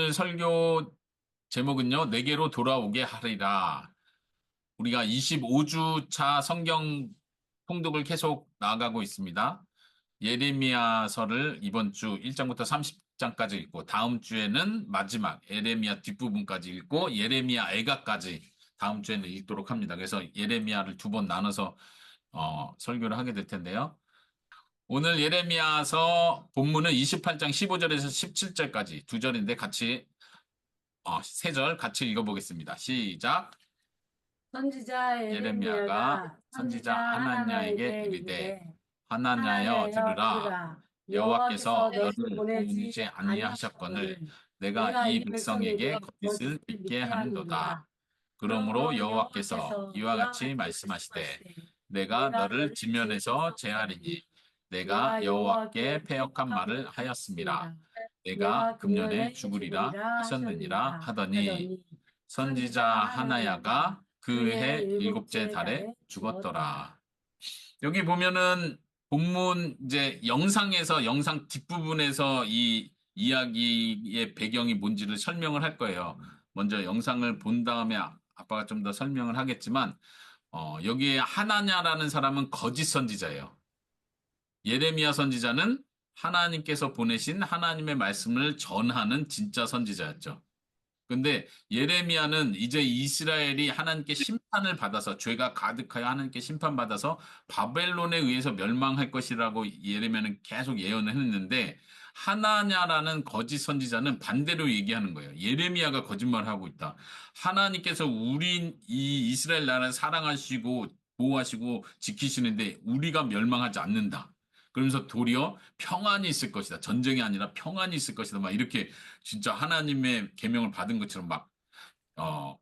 오늘 설교 제목은요, 내게로 돌아오게 하리라. 우리가 25주 차 성경 통독을 계속 나아가고 있습니다. 예레미야서를 이번 주 1장부터 30장까지 읽고, 다음 주에는 마지막 예레미야 뒷부분까지 읽고, 예레미야 애가까지 다음 주에는 읽도록 합니다. 그래서 예레미야를 두 번 나눠서 설교를 하게 될 텐데요. 오늘 예레미야서 본문은 28장 15절에서 17절까지 두 절인데 같이 세 절 같이 읽어보겠습니다. 시작. 선지자 예레미야가 예레미야가 선지자 선지자 하나냐에게 하나냐에게 이르되 이르되 하나냐여 하나냐여 들으라. 들으라. 여호와께서 여호와께서 너를 너를 보내지 보내지 아니하셨거늘 아니하셨거늘 내가 내가 이 이 백성에게 백성에게 거짓을 거짓을 믿게 믿게 하는도다. 하는도다. 그러므로 그러므로 여호와께서 여호와께서 이와 이와 같이 같이 말씀하시되 말씀하시되 내가 내가 너를 너를 지면에서 지면에서 제하리니 제하리니 내가 내가 여호와께 여호와께 패역한 패역한 말을 말을 하였음이라. 하였습니다. 내가 내가 금년에 금년에 죽으리라 죽으리라 하셨느니라 하셨느니라 하더니 하더니 선지자 선지자 하나냐가 하나야가 그 그해 해 일곱째 일곱째 달에 달에 죽었더라. 죽었더라. 여기 보면은 본문 이제 영상에서 영상 뒷부분에서 이 이야기의 배경이 뭔지를 설명을 할 거예요. 먼저 영상을 본 다음에 아빠가 좀 더 설명을 하겠지만 여기에 하나냐라는 사람은 거짓 선지자예요. 예레미야 선지자는 하나님께서 보내신 하나님의 말씀을 전하는 진짜 선지자였죠. 근데 예레미야는 이제 이스라엘이 하나님께 심판을 받아서 죄가 가득하여 하나님께 심판받아서 바벨론에 의해서 멸망할 것이라고 예레미야는 계속 예언을 했는데 하나냐라는 거짓 선지자는 반대로 얘기하는 거예요. 예레미야가 거짓말을 하고 있다. 하나님께서 우리 이 이스라엘 나라를 사랑하시고 보호하시고 지키시는데 우리가 멸망하지 않는다. 그러면서 도리어 평안이 있을 것이다. 전쟁이 아니라 평안이 있을 것이다. 막 이렇게 진짜 하나님의 계명을 받은 것처럼 막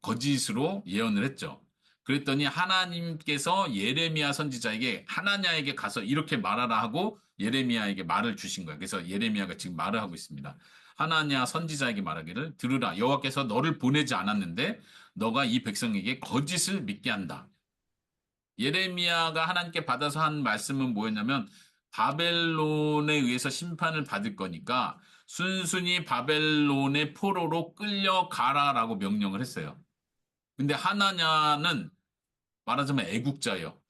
거짓으로 예언을 했죠. 그랬더니 하나님께서 예레미야 선지자에게 하나냐에게 가서 이렇게 말하라 하고 예레미야에게 말을 주신 거예요. 그래서 예레미야가 지금 말을 하고 있습니다. 하나냐 선지자에게 말하기를 들으라. 여호와께서 너를 보내지 않았는데 너가 이 백성에게 거짓을 믿게 한다. 예레미야가 하나님께 받아서 한 말씀은 뭐였냐면 바벨론에 의해서 심판을 받을 거니까 순순히 바벨론의 포로로 끌려가라라고 명령을 했어요. 근데 하나냐는 말하자면 애국자예요.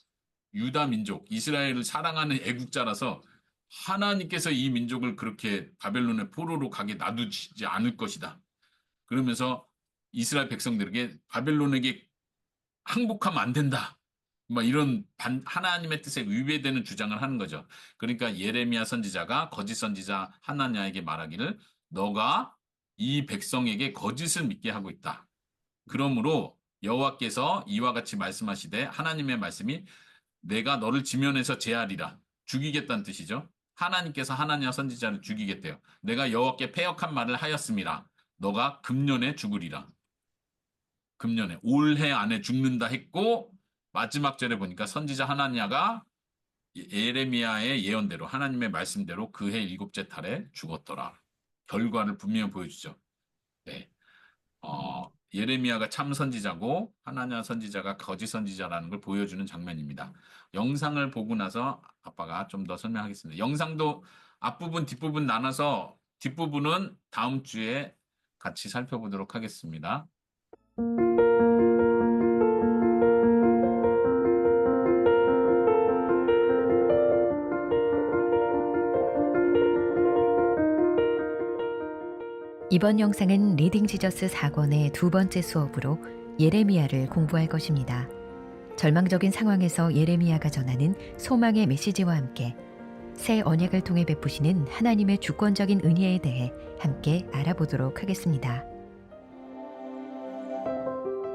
유다 민족, 이스라엘을 사랑하는 애국자라서 하나님께서 이 민족을 그렇게 바벨론의 포로로 가게 놔두지 않을 것이다. 그러면서 이스라엘 백성들에게 바벨론에게 항복하면 안 된다. 뭐 이런 하나님의 뜻에 위배되는 주장을 하는 거죠. 그러니까 예레미야 선지자가 거짓 선지자 하나냐에게 말하기를 너가 이 백성에게 거짓을 믿게 하고 있다. 그러므로 여호와께서 이와 같이 말씀하시되 하나님의 말씀이 내가 너를 지면에서 제하리라. 죽이겠다는 뜻이죠. 하나님께서 하나냐 선지자를 죽이겠대요. 내가 여호와께 패역한 말을 하였습니다. 너가 금년에 죽으리라. 금년에 올해 안에 죽는다 했고 마지막 절에 보니까 선지자 하나냐가 예레미야의 예언대로 하나님의 말씀대로 그해 일곱째 달에 죽었더라. 결과를 분명히 보여주죠. 네. 예레미야가 참 선지자고 하나냐 선지자가 거짓 선지자라는 걸 보여주는 장면입니다. 영상을 보고 나서 아빠가 좀 더 설명하겠습니다. 영상도 앞부분, 뒷부분 나눠서 뒷부분은 다음 주에 같이 살펴보도록 하겠습니다. 이번 영상은 리딩 지저스 4권의 두 번째 수업으로 예레미야를 공부할 것입니다. 절망적인 상황에서 예레미야가 전하는 소망의 메시지와 함께 새 언약을 통해 베푸시는 하나님의 주권적인 은혜에 대해 함께 알아보도록 하겠습니다.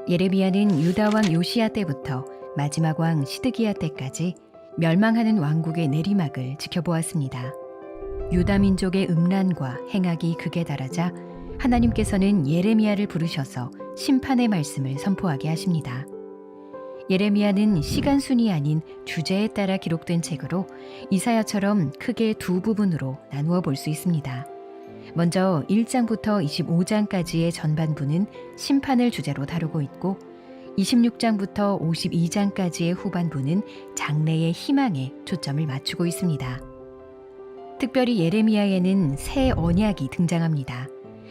예레미야는 유다 왕 요시야 때부터 마지막 왕 시드기야 때까지 멸망하는 왕국의 내리막을 지켜보았습니다. 유다 민족의 음란과 행악이 극에 달하자 하나님께서는 예레미야를 부르셔서 심판의 말씀을 선포하게 하십니다. 예레미야는 시간순이 아닌 주제에 따라 기록된 책으로 이사야처럼 크게 두 부분으로 나누어 볼 수 있습니다. 먼저 1장부터 25장까지의 전반부는 심판을 주제로 다루고 있고 26장부터 52장까지의 후반부는 장래의 희망에 초점을 맞추고 있습니다. 특별히 예레미야에는 새 언약이 등장합니다.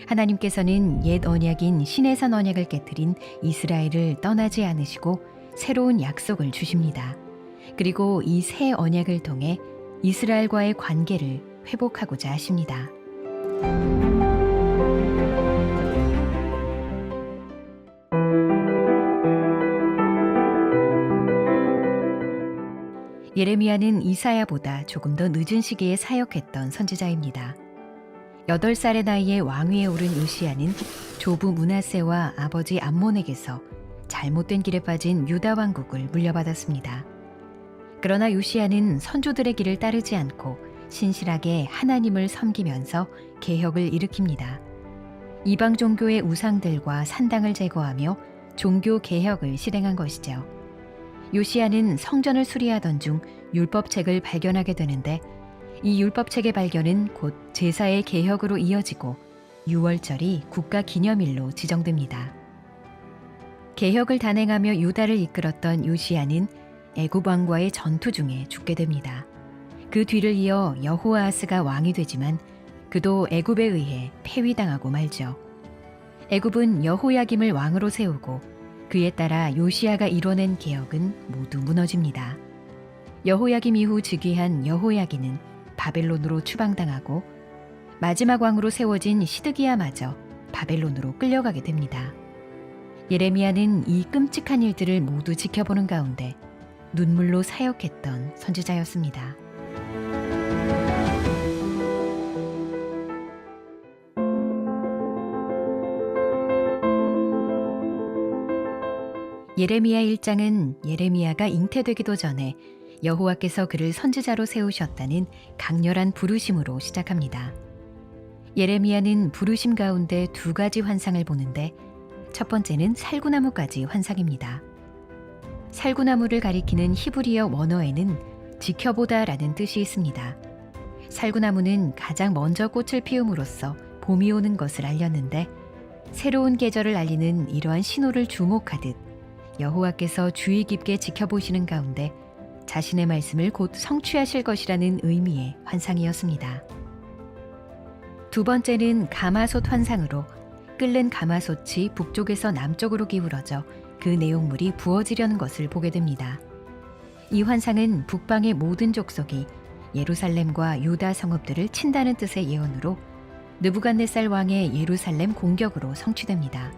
하나님께서는 옛 언약인 시내산 언약을 깨뜨린 이스라엘을 떠나지 않으시고 새로운 약속을 주십니다. 그리고 이 새 언약을 통해 이스라엘과의 관계를 회복하고자 하십니다. 예레미야는 이사야보다 조금 더 늦은 시기에 사역했던 선지자입니다. 8살의 나이에 왕위에 오른 요시야는 조부 므낫세와 아버지 암몬에게서 잘못된 길에 빠진 유다 왕국을 물려받았습니다. 그러나 요시야는 선조들의 길을 따르지 않고 신실하게 하나님을 섬기면서 개혁을 일으킵니다. 이방 종교의 우상들과 산당을 제거하며 종교 개혁을 실행한 것이죠. 요시야는 성전을 수리하던 중 율법책을 발견하게 되는데 이 율법책의 발견은 곧 제사의 개혁으로 이어지고 6월절이 국가기념일로 지정됩니다. 개혁을 단행하며 유다를 이끌었던 요시야는 애굽 왕과의 전투 중에 죽게 됩니다. 그 뒤를 이어 여호아하스가 왕이 되지만 그도 애굽에 의해 폐위당하고 말죠. 애굽은 여호야김을 왕으로 세우고 그에 따라 요시야가 이뤄낸 개혁은 모두 무너집니다. 여호야김 이후 즉위한 여호야기는 바벨론으로 추방당하고 마지막 왕으로 세워진 시드기야마저 바벨론으로 끌려가게 됩니다. 예레미야는 이 끔찍한 일들을 모두 지켜보는 가운데 눈물로 사역했던 선지자였습니다. 예레미야 1장은 예레미야가 잉태되기도 전에 여호와께서 그를 선지자로 세우셨다는 강렬한 부르심으로 시작합니다. 예레미야는 부르심 가운데 2가지 환상을 보는데 첫 번째는 살구나무까지 환상입니다. 살구나무를 가리키는 히브리어 원어에는 지켜보다라는 뜻이 있습니다. 살구나무는 가장 먼저 꽃을 피움으로써 봄이 오는 것을 알렸는데 새로운 계절을 알리는 이러한 신호를 주목하듯 여호와께서 주의 깊게 지켜보시는 가운데 자신의 말씀을 곧 성취하실 것이라는 의미의 환상이었습니다. 두 번째는 가마솥 환상으로 끓는 가마솥이 북쪽에서 남쪽으로 기울어져 그 내용물이 부어지려는 것을 보게 됩니다. 이 환상은 북방의 모든 족속이 예루살렘과 유다 성읍들을 친다는 뜻의 예언으로 느부갓네살 왕의 예루살렘 공격으로 성취됩니다.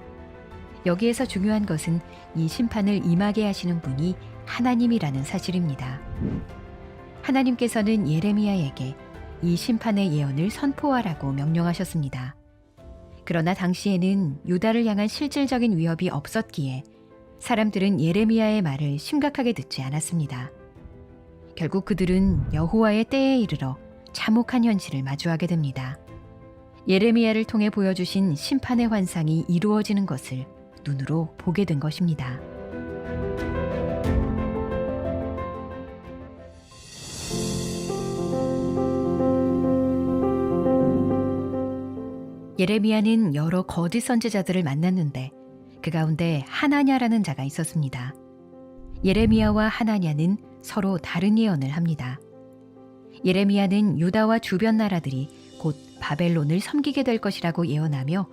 여기에서 중요한 것은 이 심판을 임하게 하시는 분이 하나님이라는 사실입니다. 하나님께서는 예레미야에게 이 심판의 예언을 선포하라고 명령하셨습니다. 그러나 당시에는 유다를 향한 실질적인 위협이 없었기에 사람들은 예레미야의 말을 심각하게 듣지 않았습니다. 결국 그들은 여호와의 때에 이르러 참혹한 현실을 마주하게 됩니다. 예레미야를 통해 보여주신 심판의 환상이 이루어지는 것을 눈으로 보게 된 것입니다. 예레미야는 여러 거짓 선지자들을 만났는데 그 가운데 하나냐라는 자가 있었습니다. 예레미야와 하나냐는 서로 다른 예언을 합니다. 예레미야는 유다와 주변 나라들이 곧 바벨론을 섬기게 될 것이라고 예언하며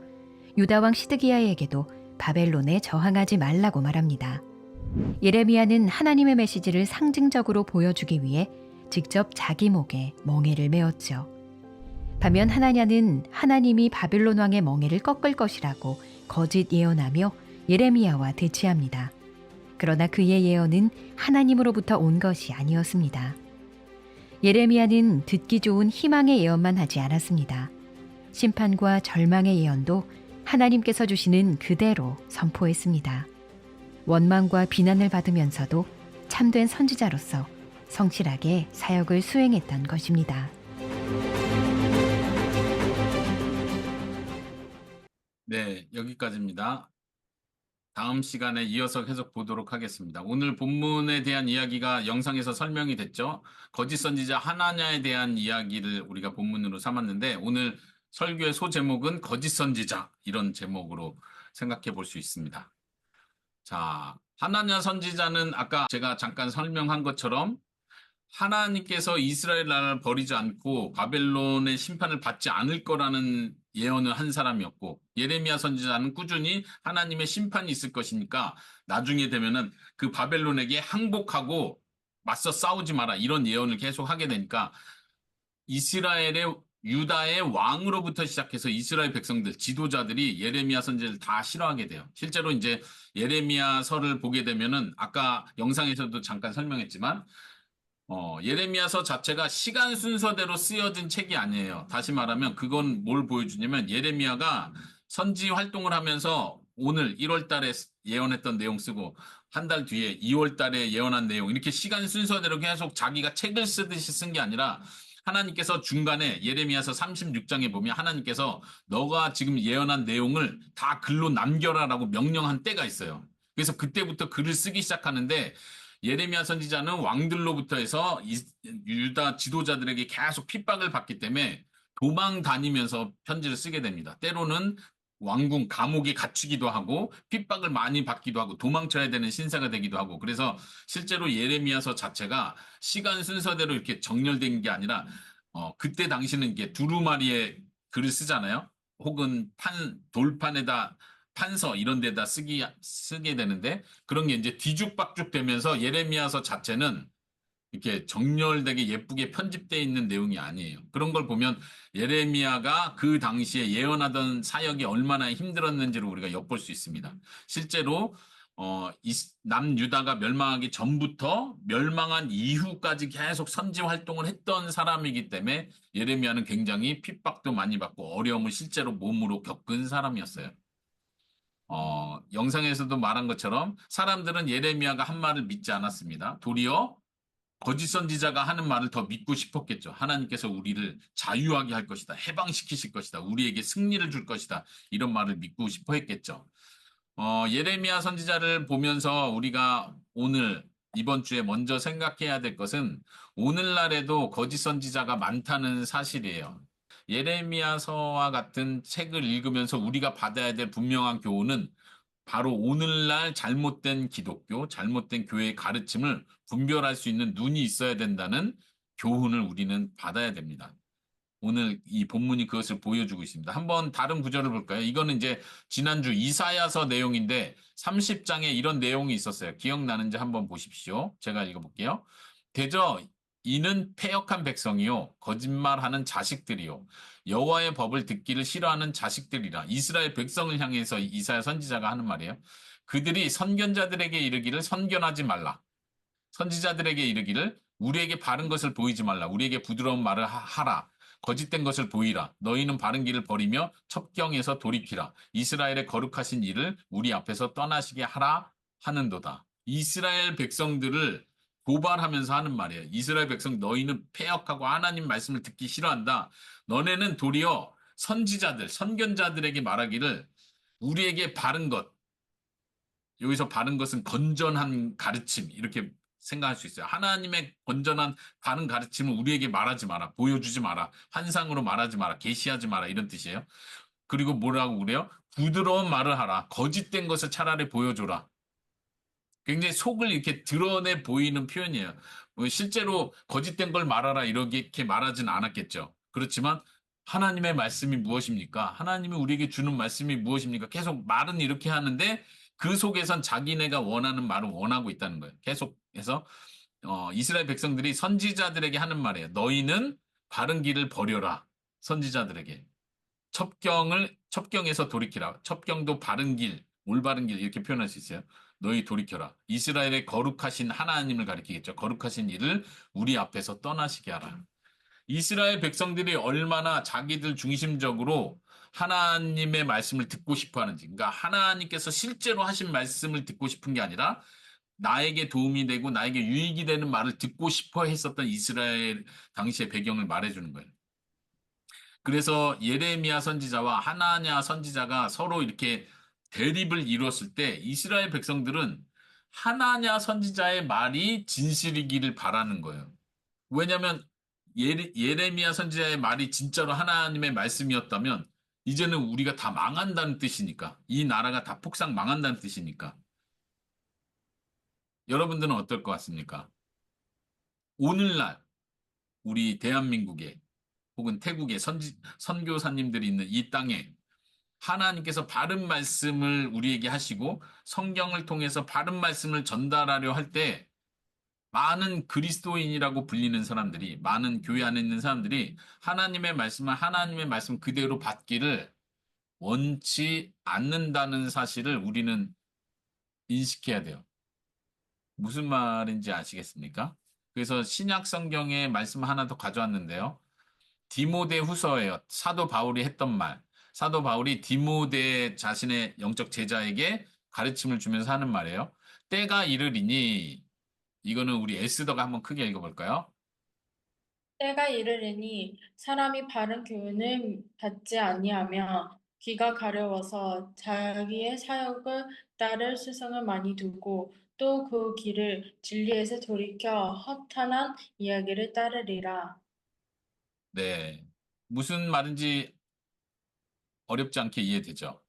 유다 왕 시드기야에게도 바벨론에 저항하지 말라고 말합니다. 예레미야는 하나님의 메시지를 상징적으로 보여주기 위해 직접 자기 목에 멍에를 메었죠. 반면 하나냐는 하나님이 바벨론 왕의 멍에를 꺾을 것이라고 거짓 예언하며 예레미야와 대치합니다. 그러나 그의 예언은 하나님으로부터 온 것이 아니었습니다. 예레미야는 듣기 좋은 희망의 예언만 하지 않았습니다. 심판과 절망의 예언도 하나님께서 주시는 그대로 선포했습니다. 원망과 비난을 받으면서도 참된 선지자로서 성실하게 사역을 수행했던 것입니다. 네, 여기까지입니다. 다음 시간에 이어서 계속 보도록 하겠습니다. 오늘 본문에 대한 이야기가 영상에서 설명이 됐죠. 거짓 선지자 하나냐에 대한 이야기를 우리가 본문으로 삼았는데 오늘 설교의 소제목은 거짓 선지자, 이런 제목으로 생각해 볼 수 있습니다. 자, 하나냐 선지자는 아까 제가 잠깐 설명한 것처럼 하나님께서 이스라엘 나라를 버리지 않고 바벨론의 심판을 받지 않을 거라는 예언을 한 사람이었고 예레미야 선지자는 꾸준히 하나님의 심판이 있을 것이니까 나중에 되면은 그 바벨론에게 항복하고 맞서 싸우지 마라 이런 예언을 계속 하게 되니까 이스라엘의 유다의 왕으로부터 시작해서 이스라엘 백성들, 지도자들이 예레미야 선지자를 다 싫어하게 돼요. 실제로 이제 예레미야서를 보게 되면은 아까 영상에서도 잠깐 설명했지만 예레미야서 자체가 시간 순서대로 쓰여진 책이 아니에요. 다시 말하면 그건 뭘 보여주냐면 예레미야가 선지 활동을 하면서 오늘 1월 달에 예언했던 내용 쓰고 한 달 뒤에 2월 달에 예언한 내용 이렇게 시간 순서대로 계속 자기가 책을 쓰듯이 쓴 게 아니라 하나님께서 중간에 예레미야서 36장에 보면 하나님께서 너가 지금 예언한 내용을 다 글로 남겨라라고 명령한 때가 있어요. 그래서 그때부터 글을 쓰기 시작하는데 예레미야 선지자는 왕들로부터 해서 유다 지도자들에게 계속 핍박을 받기 때문에 도망 다니면서 편지를 쓰게 됩니다. 때로는 왕궁 감옥에 갇히기도 하고 핍박을 많이 받기도 하고 도망쳐야 되는 신세가 되기도 하고 그래서 실제로 예레미야서 자체가 시간 순서대로 이렇게 정렬된 게 아니라 그때 당시는 이게 두루마리에 글을 쓰잖아요. 혹은 돌판에다 판서 이런 데다 쓰게 되는데 그런 게 이제 뒤죽박죽 되면서 예레미야서 자체는 이렇게 정렬되게 예쁘게 편집되어 있는 내용이 아니에요. 그런 걸 보면 예레미야가 그 당시에 예언하던 사역이 얼마나 힘들었는지를 우리가 엿볼 수 있습니다. 실제로 남유다가 멸망하기 전부터 멸망한 이후까지 계속 선지 활동을 했던 사람이기 때문에 예레미야는 굉장히 핍박도 많이 받고 어려움을 실제로 몸으로 겪은 사람이었어요. 영상에서도 말한 것처럼 사람들은 예레미야가 한 말을 믿지 않았습니다. 도리어 거짓 선지자가 하는 말을 더 믿고 싶었겠죠. 하나님께서 우리를 자유하게 할 것이다. 해방시키실 것이다. 우리에게 승리를 줄 것이다. 이런 말을 믿고 싶어 했겠죠. 예레미야 선지자를 보면서 우리가 오늘 이번 주에 먼저 생각해야 될 것은 오늘날에도 거짓 선지자가 많다는 사실이에요. 예레미야서와 같은 책을 읽으면서 우리가 받아야 될 분명한 교훈은 바로 오늘날 잘못된 기독교, 잘못된 교회의 가르침을 분별할 수 있는 눈이 있어야 된다는 교훈을 우리는 받아야 됩니다. 오늘 이 본문이 그것을 보여주고 있습니다. 한번 다른 구절을 볼까요? 이거는 이제 지난주 이사야서 내용인데 30장에 이런 내용이 있었어요. 기억나는지 한번 보십시오. 제가 읽어볼게요. 대저 이는 패역한 백성이요 거짓말하는 자식들이요 여호와의 법을 듣기를 싫어하는 자식들이라. 이스라엘 백성을 향해서 이사야 선지자가 하는 말이에요. 그들이 선견자들에게 이르기를 선견하지 말라. 선지자들에게 이르기를 우리에게 바른 것을 보이지 말라. 우리에게 부드러운 말을 하라. 거짓된 것을 보이라. 너희는 바른 길을 버리며 첩경에서 돌이키라. 이스라엘의 거룩하신 일을 우리 앞에서 떠나시게 하라 하는도다. 이스라엘 백성들을 고발하면서 하는 말이에요. 이스라엘 백성 너희는 패역하고 하나님 말씀을 듣기 싫어한다. 너네는 도리어 선지자들, 선견자들에게 말하기를 우리에게 바른 것, 여기서 바른 것은 건전한 가르침 이렇게 생각할 수 있어요. 하나님의 건전한 바른 가르침을 우리에게 말하지 마라. 보여주지 마라. 환상으로 말하지 마라. 계시하지 마라. 이런 뜻이에요. 그리고 뭐라고 그래요? 부드러운 말을 하라. 거짓된 것을 차라리 보여줘라. 굉장히 속을 이렇게 드러내 보이는 표현이에요. 실제로 거짓된 걸 말하라 이렇게 말하진 않았겠죠. 그렇지만 하나님의 말씀이 무엇입니까? 하나님이 우리에게 주는 말씀이 무엇입니까? 계속 말은 이렇게 하는데 그 속에선 자기네가 원하는 말을 원하고 있다는 거예요. 계속해서 이스라엘 백성들이 선지자들에게 하는 말이에요. 너희는 바른 길을 버려라. 선지자들에게. 첩경에서 돌이키라. 첩경도 바른 길, 올바른 길 이렇게 표현할 수 있어요. 너희 돌이켜라. 이스라엘의 거룩하신 하나님을 가리키겠죠. 거룩하신 일을 우리 앞에서 떠나시게 하라. 이스라엘 백성들이 얼마나 자기들 중심적으로 하나님의 말씀을 듣고 싶어 하는지. 그러니까 하나님께서 실제로 하신 말씀을 듣고 싶은 게 아니라 나에게 도움이 되고 나에게 유익이 되는 말을 듣고 싶어 했었던 이스라엘 당시의 배경을 말해주는 거예요. 그래서 예레미야 선지자와 하나냐 선지자가 서로 이렇게 대립을 이루었을 때 이스라엘 백성들은 하나냐 선지자의 말이 진실이기를 바라는 거예요. 왜냐하면 예레미야 선지자의 말이 진짜로 하나님의 말씀이었다면 이제는 우리가 다 망한다는 뜻이니까 이 나라가 다 폭삭 망한다는 뜻이니까 여러분들은 어떨 것 같습니까? 오늘날 우리 대한민국에 혹은 태국의 선교사님들이 있는 이 땅에 하나님께서 바른 말씀을 우리에게 하시고 성경을 통해서 바른 말씀을 전달하려 할 때 많은 그리스도인이라고 불리는 사람들이, 많은 교회 안에 있는 사람들이 하나님의 말씀을 하나님의 말씀 그대로 받기를 원치 않는다는 사실을 우리는 인식해야 돼요. 무슨 말인지 아시겠습니까? 그래서 신약 성경의 말씀 하나 더 가져왔는데요. 디모데 후서예요. 사도 바울이 했던 말. 사도 바울이 디모데 자신의 영적 제자에게 가르침을 주면서 하는 말이에요. 때가 이르리니, 이거는 우리 에스더가 한번 크게 읽어볼까요? 때가 이르리니 사람이 바른 교훈을 받지 아니하며 귀가 가려워서 자기의 사욕을 따를 스승을 많이 두고 또 그 길을 진리에서 돌이켜 허탄한 이야기를 따르리라. 네. 무슨 말인지 어렵지 않게 이해되죠?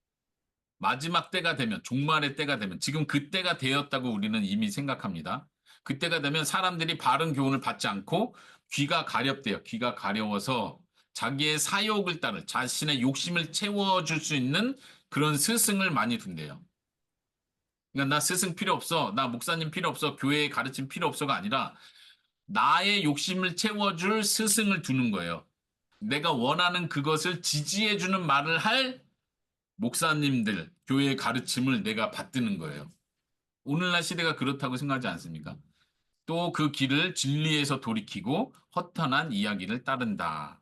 마지막 때가 되면, 종말의 때가 되면, 지금 그 때가 되었다고 우리는 이미 생각합니다. 그때가 되면 사람들이 바른 교훈을 받지 않고 귀가 가렵대요. 귀가 가려워서 자기의 사욕을 따를, 자신의 욕심을 채워줄 수 있는 그런 스승을 많이 둔대요. 그러니까 나 스승 필요 없어, 나 목사님 필요 없어, 교회에 가르침 필요 없어가 아니라 나의 욕심을 채워줄 스승을 두는 거예요. 내가 원하는 그것을 지지해주는 말을 할 목사님들, 교회의 가르침을 내가 받드는 거예요. 오늘날 시대가 그렇다고 생각하지 않습니까? 또 그 길을 진리에서 돌이키고 허탄한 이야기를 따른다.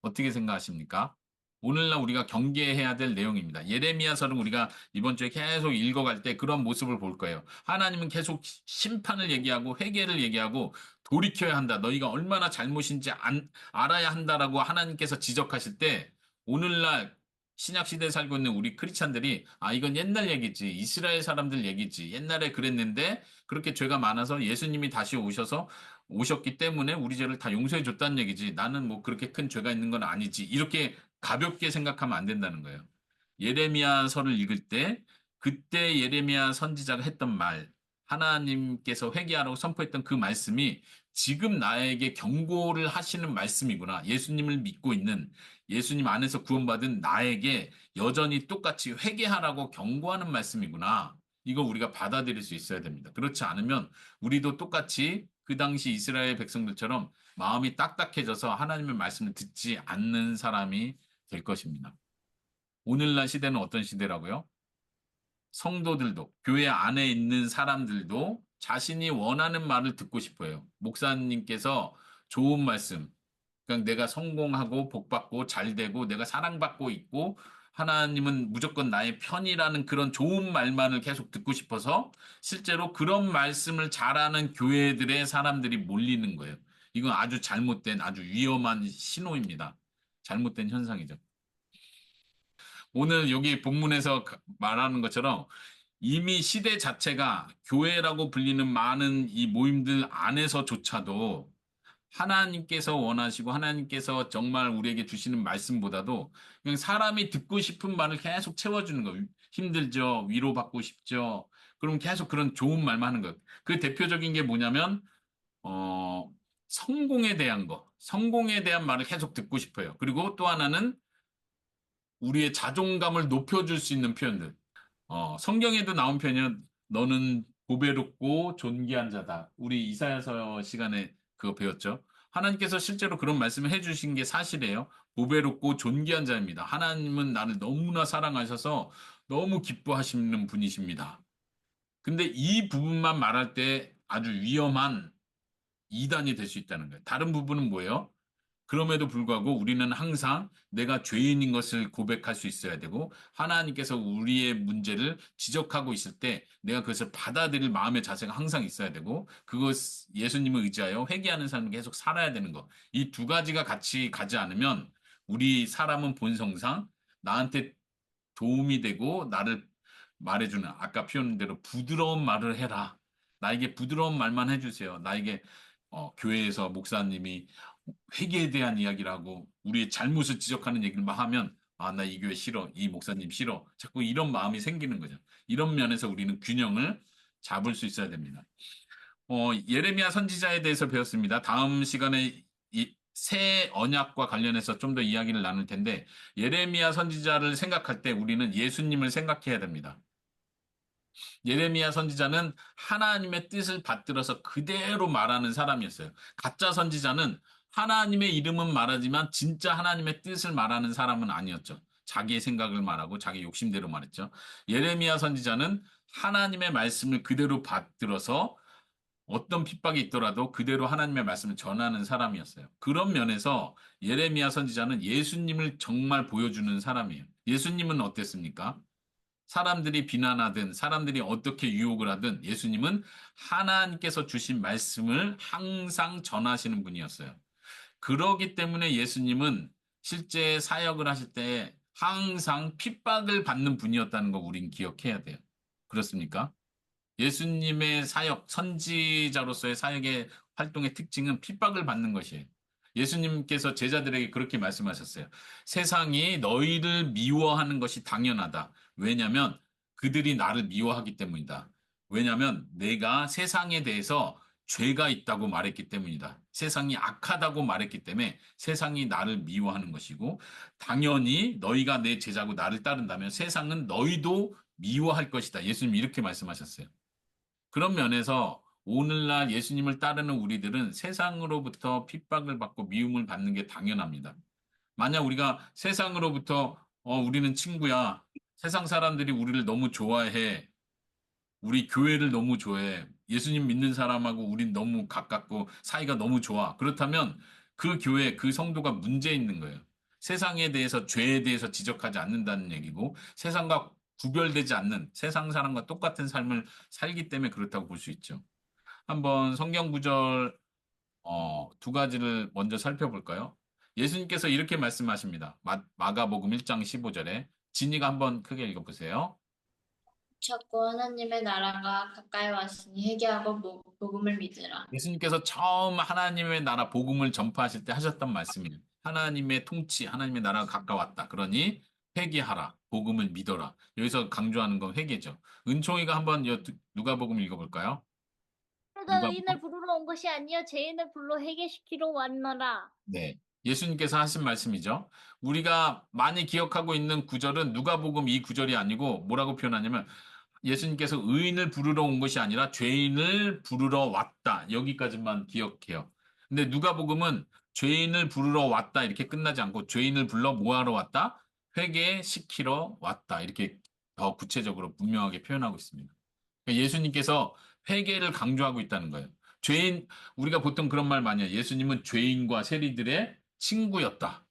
어떻게 생각하십니까? 오늘날 우리가 경계해야 될 내용입니다. 예레미야서를 우리가 이번 주에 계속 읽어갈 때 그런 모습을 볼 거예요. 하나님은 계속 심판을 얘기하고 회개를 얘기하고 돌이켜야 한다. 너희가 얼마나 잘못인지 알아야 한다라고 하나님께서 지적하실 때 오늘날 신약 시대에 살고 있는 우리 크리스찬들이 이건 옛날 얘기지. 이스라엘 사람들 얘기지. 옛날에 그랬는데 그렇게 죄가 많아서 예수님이 다시 오셨기 때문에 우리 죄를 다 용서해 줬다는 얘기지. 나는 뭐 그렇게 큰 죄가 있는 건 아니지. 이렇게 가볍게 생각하면 안 된다는 거예요. 예레미야서를 읽을 때 그때 예레미야 선지자가 했던 말, 하나님께서 회개하라고 선포했던 그 말씀이 지금 나에게 경고를 하시는 말씀이구나. 예수님을 믿고 있는 예수님 안에서 구원받은 나에게 여전히 똑같이 회개하라고 경고하는 말씀이구나. 이거 우리가 받아들일 수 있어야 됩니다. 그렇지 않으면 우리도 똑같이 그 당시 이스라엘 백성들처럼 마음이 딱딱해져서 하나님의 말씀을 듣지 않는 사람이 될 것입니다. 오늘날 시대는 어떤 시대라고요? 성도들도, 교회 안에 있는 사람들도 자신이 원하는 말을 듣고 싶어요. 목사님께서 좋은 말씀, 그냥 내가 성공하고 복받고 잘되고 내가 사랑받고 있고 하나님은 무조건 나의 편이라는 그런 좋은 말만을 계속 듣고 싶어서 실제로 그런 말씀을 잘하는 교회들의 사람들이 몰리는 거예요. 이건 아주 잘못된 아주 위험한 신호입니다. 잘못된 현상이죠. 오늘 여기 본문에서 말하는 것처럼 이미 시대 자체가 교회라고 불리는 많은 이 모임들 안에서조차도 하나님께서 원하시고 하나님께서 정말 우리에게 주시는 말씀보다도 그냥 사람이 듣고 싶은 말을 계속 채워주는 거예요. 힘들죠. 위로받고 싶죠. 그럼 계속 그런 좋은 말만 하는 거예요. 그 대표적인 게 뭐냐면 성공에 대한 거. 성공에 대한 말을 계속 듣고 싶어요. 그리고 또 하나는 우리의 자존감을 높여줄 수 있는 표현들. 성경에도 나온 표현은 너는 보배롭고 존귀한 자다. 우리 이사야서 시간에 그거 배웠죠. 하나님께서 실제로 그런 말씀을 해주신 게 사실이에요. 보배롭고 존귀한 자입니다. 하나님은 나를 너무나 사랑하셔서 너무 기뻐하시는 분이십니다. 근데 이 부분만 말할 때 아주 위험한 이단이 될 수 있다는 거예요. 다른 부분은 뭐예요? 그럼에도 불구하고 우리는 항상 내가 죄인인 것을 고백할 수 있어야 되고 하나님께서 우리의 문제를 지적하고 있을 때 내가 그것을 받아들일 마음의 자세가 항상 있어야 되고 그것 예수님을 의지하여 회개하는 삶을 계속 살아야 되는 것. 이 두 가지가 같이 가지 않으면 우리 사람은 본성상 나한테 도움이 되고 나를 말해주는 아까 표현한 대로 부드러운 말을 해라. 나에게 부드러운 말만 해주세요. 나에게 교회에서 목사님이 회개에 대한 이야기를 하고 우리의 잘못을 지적하는 얘기를 막 하면 나 이 교회 싫어. 이 목사님 싫어. 자꾸 이런 마음이 생기는 거죠. 이런 면에서 우리는 균형을 잡을 수 있어야 됩니다. 예레미야 선지자에 대해서 배웠습니다. 다음 시간에 새 언약과 관련해서 좀 더 이야기를 나눌 텐데 예레미야 선지자를 생각할 때 우리는 예수님을 생각해야 됩니다. 예레미야 선지자는 하나님의 뜻을 받들어서 그대로 말하는 사람이었어요. 가짜 선지자는 하나님의 이름은 말하지만 진짜 하나님의 뜻을 말하는 사람은 아니었죠. 자기의 생각을 말하고 자기 욕심대로 말했죠. 예레미야 선지자는 하나님의 말씀을 그대로 받들어서 어떤 핍박이 있더라도 그대로 하나님의 말씀을 전하는 사람이었어요. 그런 면에서 예레미야 선지자는 예수님을 정말 보여주는 사람이에요. 예수님은 어땠습니까? 사람들이 비난하든 사람들이 어떻게 유혹을 하든 예수님은 하나님께서 주신 말씀을 항상 전하시는 분이었어요. 그러기 때문에 예수님은 실제 사역을 하실 때 항상 핍박을 받는 분이었다는 거 우린 기억해야 돼요. 그렇습니까? 예수님의 사역, 선지자로서의 사역의 활동의 특징은 핍박을 받는 것이에요. 예수님께서 제자들에게 그렇게 말씀하셨어요. 세상이 너희를 미워하는 것이 당연하다. 왜냐하면 그들이 나를 미워하기 때문이다. 왜냐하면 내가 세상에 대해서 죄가 있다고 말했기 때문이다. 세상이 악하다고 말했기 때문에 세상이 나를 미워하는 것이고 당연히 너희가 내 제자고 나를 따른다면 세상은 너희도 미워할 것이다. 예수님이 이렇게 말씀하셨어요. 그런 면에서 오늘날 예수님을 따르는 우리들은 세상으로부터 핍박을 받고 미움을 받는 게 당연합니다. 만약 우리가 세상으로부터 우리는 친구야. 세상 사람들이 우리를 너무 좋아해. 우리 교회를 너무 좋아해. 예수님 믿는 사람하고 우린 너무 가깝고 사이가 너무 좋아. 그렇다면 그 교회, 그 성도가 문제 있는 거예요. 세상에 대해서 죄에 대해서 지적하지 않는다는 얘기고 세상과 구별되지 않는 세상 사람과 똑같은 삶을 살기 때문에 그렇다고 볼 수 있죠. 한번 성경 구절 두 가지를 먼저 살펴볼까요? 예수님께서 이렇게 말씀하십니다. 마가복음 1장 15절에 진이가 한번 크게 읽어보세요. 자꾸 하나님의 나라가 가까이 왔으니 회개하고 복음을 믿으라. 예수님께서 처음 하나님의 나라 복음을 전파하실 때 하셨던 말씀이에요. 하나님의 통치, 하나님의 나라가 가까웠다. 그러니 회개하라, 복음을 믿어라. 여기서 강조하는 건 회개죠. 은총이가 한번 누가복음 읽어볼까요? 그래도 의인을 부르러 온 것이 아니요 죄인을 불러 회개시키러 왔노라. 네. 예수님께서 하신 말씀이죠. 우리가 많이 기억하고 있는 구절은 누가복음 이 구절이 아니고 뭐라고 표현하냐면 예수님께서 의인을 부르러 온 것이 아니라 죄인을 부르러 왔다. 여기까지만 기억해요. 근데 누가복음은 죄인을 부르러 왔다 이렇게 끝나지 않고 죄인을 불러 뭐하러 왔다? 회개시키러 왔다. 이렇게 더 구체적으로 분명하게 표현하고 있습니다. 그러니까 예수님께서 회개를 강조하고 있다는 거예요. 우리가 보통 그런 말 많이 해요. 예수님은 죄인과 세리들의 친구였다.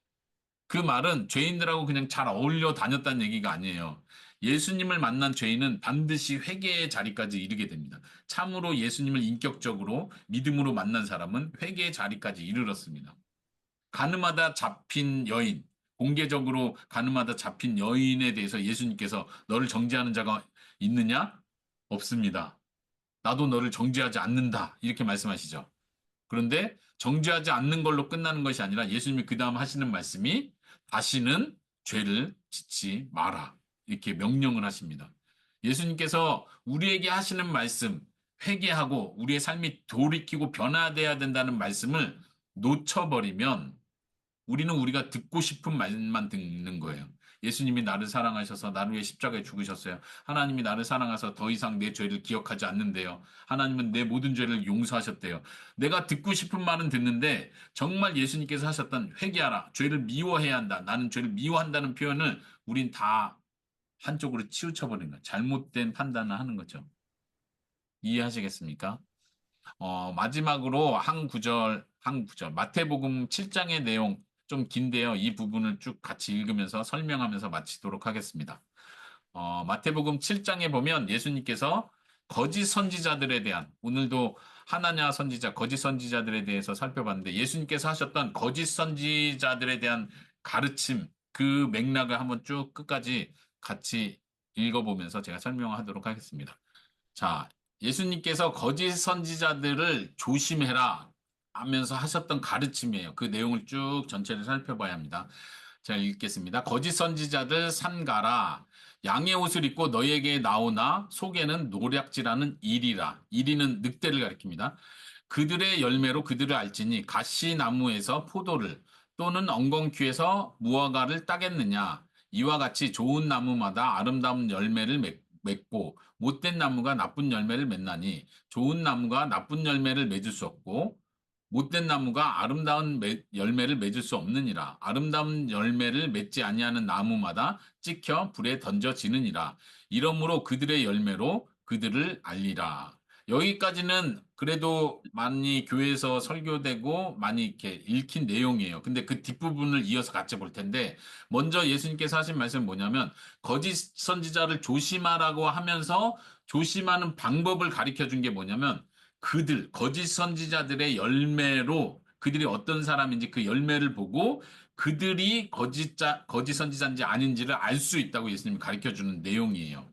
그 말은 죄인들하고 그냥 잘 어울려 다녔다는 얘기가 아니에요. 예수님을 만난 죄인은 반드시 회개의 자리까지 이르게 됩니다. 참으로 예수님을 인격적으로 믿음으로 만난 사람은 회개의 자리까지 이르렀습니다. 가늠하다 잡힌 여인, 공개적으로 가늠하다 잡힌 여인에 대해서 예수님께서 너를 정죄하는 자가 있느냐? 없습니다. 나도 너를 정죄하지 않는다. 이렇게 말씀하시죠. 그런데 정죄하지 않는 걸로 끝나는 것이 아니라 예수님이 그 다음 하시는 말씀이 다시는 죄를 짓지 마라. 이렇게 명령을 하십니다. 예수님께서 우리에게 하시는 말씀, 회개하고 우리의 삶이 돌이키고 변화돼야 된다는 말씀을 놓쳐버리면 우리는 우리가 듣고 싶은 말만 듣는 거예요. 예수님이 나를 사랑하셔서 나를 위해 십자가에 죽으셨어요. 하나님이 나를 사랑하셔서 더 이상 내 죄를 기억하지 않는데요. 하나님은 내 모든 죄를 용서하셨대요. 내가 듣고 싶은 말은 듣는데 정말 예수님께서 하셨던 회개하라, 죄를 미워해야 한다, 나는 죄를 미워한다는 표현을 우린 다 한쪽으로 치우쳐버리는 거예요. 잘못된 판단을 하는 거죠. 이해하시겠습니까? 마지막으로 한 구절, 마태복음 7장의 내용 좀 긴데요. 이 부분을 쭉 같이 읽으면서 설명하면서 마치도록 하겠습니다. 마태복음 7장에 보면 예수님께서 거짓 선지자들에 대한, 오늘도 하나냐 선지자, 거짓 선지자들에 대해서 살펴봤는데 예수님께서 하셨던 거짓 선지자들에 대한 가르침, 그 맥락을 한번 쭉 끝까지 같이 읽어보면서 제가 설명하도록 하겠습니다. 자, 예수님께서 거짓 선지자들을 조심해라 하면서 하셨던 가르침이에요. 그 내용을 쭉 전체를 살펴봐야 합니다. 제가 읽겠습니다. 거짓 선지자들 삼가라. 양의 옷을 입고 너에게 나오나 속에는 노략질하는 이리라. 이리는 늑대를 가리킵니다. 그들의 열매로 그들을 알지니 가시나무에서 포도를 또는 엉겅퀴에서 무화과를 따겠느냐. 이와 같이 좋은 나무마다 아름다운 열매를 맺고 못된 나무가 나쁜 열매를 맺나니 좋은 나무가 나쁜 열매를 맺을 수 없고 못된 나무가 아름다운 열매를 맺을 수 없느니라. 아름다운 열매를 맺지 아니하는 나무마다 찍혀 불에 던져지느니라. 이러므로 그들의 열매로 그들을 알리라. 여기까지는 그래도 많이 교회에서 설교되고 많이 이렇게 읽힌 내용이에요. 근데 그 뒷부분을 이어서 같이 볼 텐데, 먼저 예수님께서 하신 말씀은 뭐냐면, 거짓 선지자를 조심하라고 하면서 조심하는 방법을 가르쳐 준 게 뭐냐면, 거짓 선지자들의 열매로 그들이 어떤 사람인지 그 열매를 보고 그들이 거짓 선지자인지 아닌지를 알 수 있다고 예수님이 가르쳐 주는 내용이에요.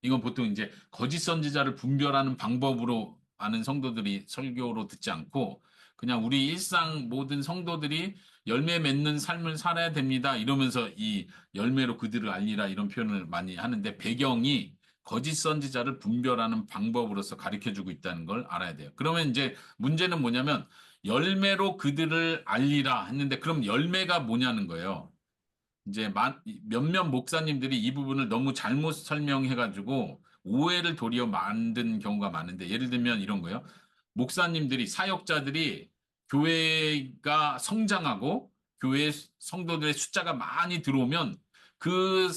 이건 보통 이제 거짓 선지자를 분별하는 방법으로 아는 성도들이 설교로 듣지 않고 그냥 우리 일상 모든 성도들이 열매 맺는 삶을 살아야 됩니다. 이러면서 이 열매로 그들을 알리라 이런 표현을 많이 하는데 배경이 거짓 선지자를 분별하는 방법으로서 가르쳐 주고 있다는 걸 알아야 돼요. 그러면 이제 문제는 뭐냐면 열매로 그들을 알리라 했는데 그럼 열매가 뭐냐는 거예요. 이제 몇몇 목사님들이 이 부분을 너무 잘못 설명해가지고 오해를 도리어 만든 경우가 많은데 예를 들면 이런 거예요. 목사님들이 사역자들이 교회가 성장하고 교회 성도들의 숫자가 많이 들어오면 그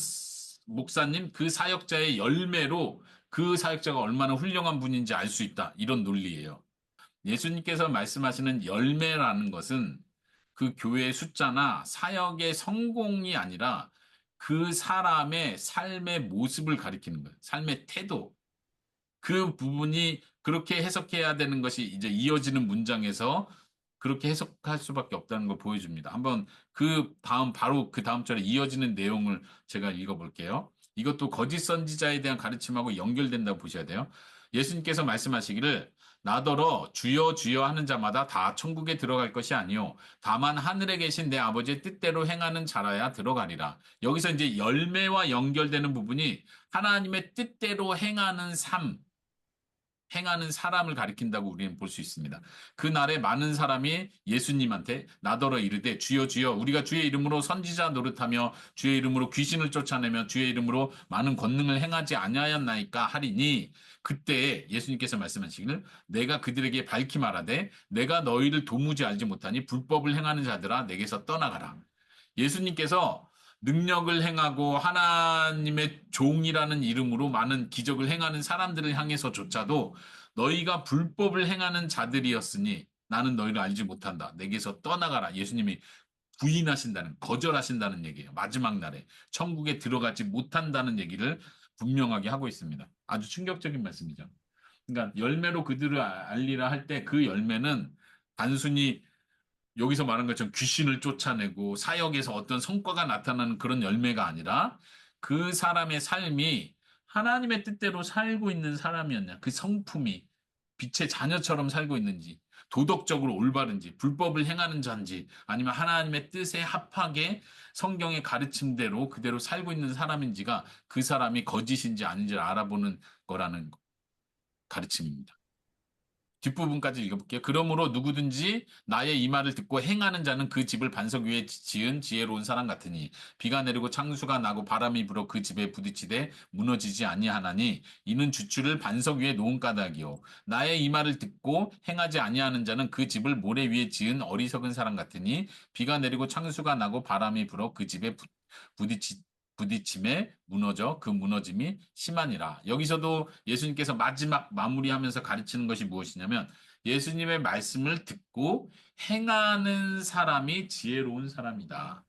목사님, 그 사역자의 열매로 그 사역자가 얼마나 훌륭한 분인지 알 수 있다. 이런 논리예요. 예수님께서 말씀하시는 열매라는 것은 그 교회의 숫자나 사역의 성공이 아니라 그 사람의 삶의 모습을 가리키는 거예요. 삶의 태도. 그 부분이 그렇게 해석해야 되는 것이 이제 이어지는 문장에서 그렇게 해석할 수밖에 없다는 걸 보여줍니다. 한번 바로 그 다음 절에 이어지는 내용을 제가 읽어볼게요. 이것도 거짓 선지자에 대한 가르침하고 연결된다고 보셔야 돼요. 예수님께서 말씀하시기를 나더러 주여 주여 하는 자마다 다 천국에 들어갈 것이 아니요 다만 하늘에 계신 내 아버지의 뜻대로 행하는 자라야 들어가리라. 여기서 이제 열매와 연결되는 부분이 하나님의 뜻대로 행하는 사람을 가리킨다고 우리는 볼 수 있습니다. 그날에 많은 사람이 예수님한테 나더러 이르되 주여 주여 우리가 주의 이름으로 선지자 노릇하며 주의 이름으로 귀신을 쫓아내며 주의 이름으로 많은 권능을 행하지 아니하였나이까 하리니 그때 예수님께서 말씀하시기를 내가 그들에게 밝히 말하되 내가 너희를 도무지 알지 못하니 불법을 행하는 자들아 내게서 떠나가라. 예수님께서 능력을 행하고 하나님의 종이라는 이름으로 많은 기적을 행하는 사람들을 향해서조차도 너희가 불법을 행하는 자들이었으니 나는 너희를 알지 못한다. 내게서 떠나가라. 예수님이 거절하신다는 얘기예요. 마지막 날에 천국에 들어가지 못한다는 얘기를 분명하게 하고 있습니다. 아주 충격적인 말씀이죠. 그러니까 열매로 그들을 알리라 할 때 그 열매는 단순히 여기서 말한 것처럼 귀신을 쫓아내고 사역에서 어떤 성과가 나타나는 그런 열매가 아니라 그 사람의 삶이 하나님의 뜻대로 살고 있는 사람이었냐. 그 성품이 빛의 자녀처럼 살고 있는지, 도덕적으로 올바른지, 불법을 행하는 자인지, 아니면 하나님의 뜻에 합하게 성경의 가르침대로 그대로 살고 있는 사람인지가 그 사람이 거짓인지 아닌지를 알아보는 거라는 가르침입니다. 뒷부분까지 읽어볼게요. 그러므로 누구든지 나의 이 말을 듣고 행하는 자는 그 집을 반석 위에 지은 지혜로운 사람 같으니 비가 내리고 창수가 나고 바람이 불어 그 집에 부딪히되 무너지지 아니하나니 이는 주추를 반석 위에 놓은 까닭이요 나의 이 말을 듣고 행하지 아니하는 자는 그 집을 모래 위에 지은 어리석은 사람 같으니 비가 내리고 창수가 나고 바람이 불어 그 집에 부딪힘에 무너져 그 무너짐이 심하니라. 여기서도 예수님께서 마지막 마무리하면서 가르치는 것이 무엇이냐면 예수님의 말씀을 듣고 행하는 사람이 지혜로운 사람이다.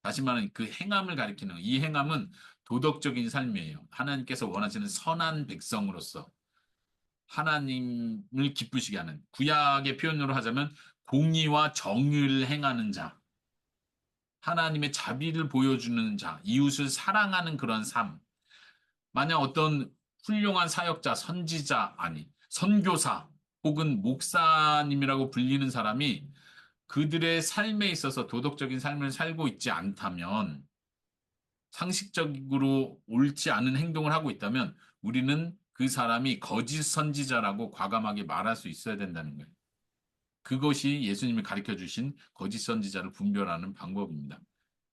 다시 말하면 그 행함을 가리키는 이 행함은 도덕적인 삶이에요. 하나님께서 원하시는 선한 백성으로서 하나님을 기쁘시게 하는 구약의 표현으로 하자면 공의와 정의를 행하는 자. 하나님의 자비를 보여주는 자, 이웃을 사랑하는 그런 삶. 만약 어떤 훌륭한 사역자, 선교사 혹은 목사님이라고 불리는 사람이 그들의 삶에 있어서 도덕적인 삶을 살고 있지 않다면 상식적으로 옳지 않은 행동을 하고 있다면 우리는 그 사람이 거짓 선지자라고 과감하게 말할 수 있어야 된다는 거예요. 그것이 예수님이 가르쳐 주신 거짓 선지자를 분별하는 방법입니다.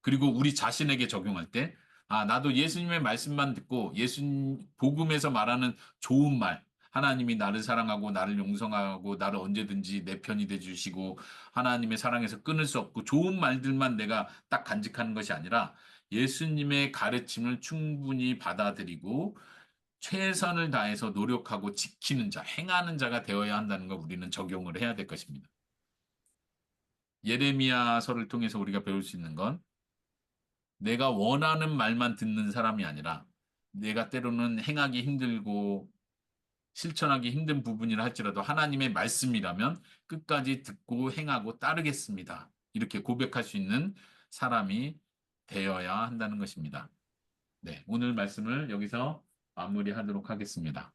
그리고 우리 자신에게 적용할 때, 아, 나도 예수님의 말씀만 듣고 예수님 복음에서 말하는 좋은 말, 하나님이 나를 사랑하고 나를 용서하고 나를 언제든지 내 편이 돼 주시고 하나님의 사랑에서 끊을 수 없고 좋은 말들만 내가 딱 간직하는 것이 아니라 예수님의 가르침을 충분히 받아들이고 최선을 다해서 노력하고 지키는 자, 행하는 자가 되어야 한다는 걸 우리는 적용을 해야 될 것입니다. 예레미야서를 통해서 우리가 배울 수 있는 건 내가 원하는 말만 듣는 사람이 아니라 내가 때로는 행하기 힘들고 실천하기 힘든 부분이라 할지라도 하나님의 말씀이라면 끝까지 듣고 행하고 따르겠습니다. 이렇게 고백할 수 있는 사람이 되어야 한다는 것입니다. 네, 오늘 말씀을 여기서 마무리하도록 하겠습니다.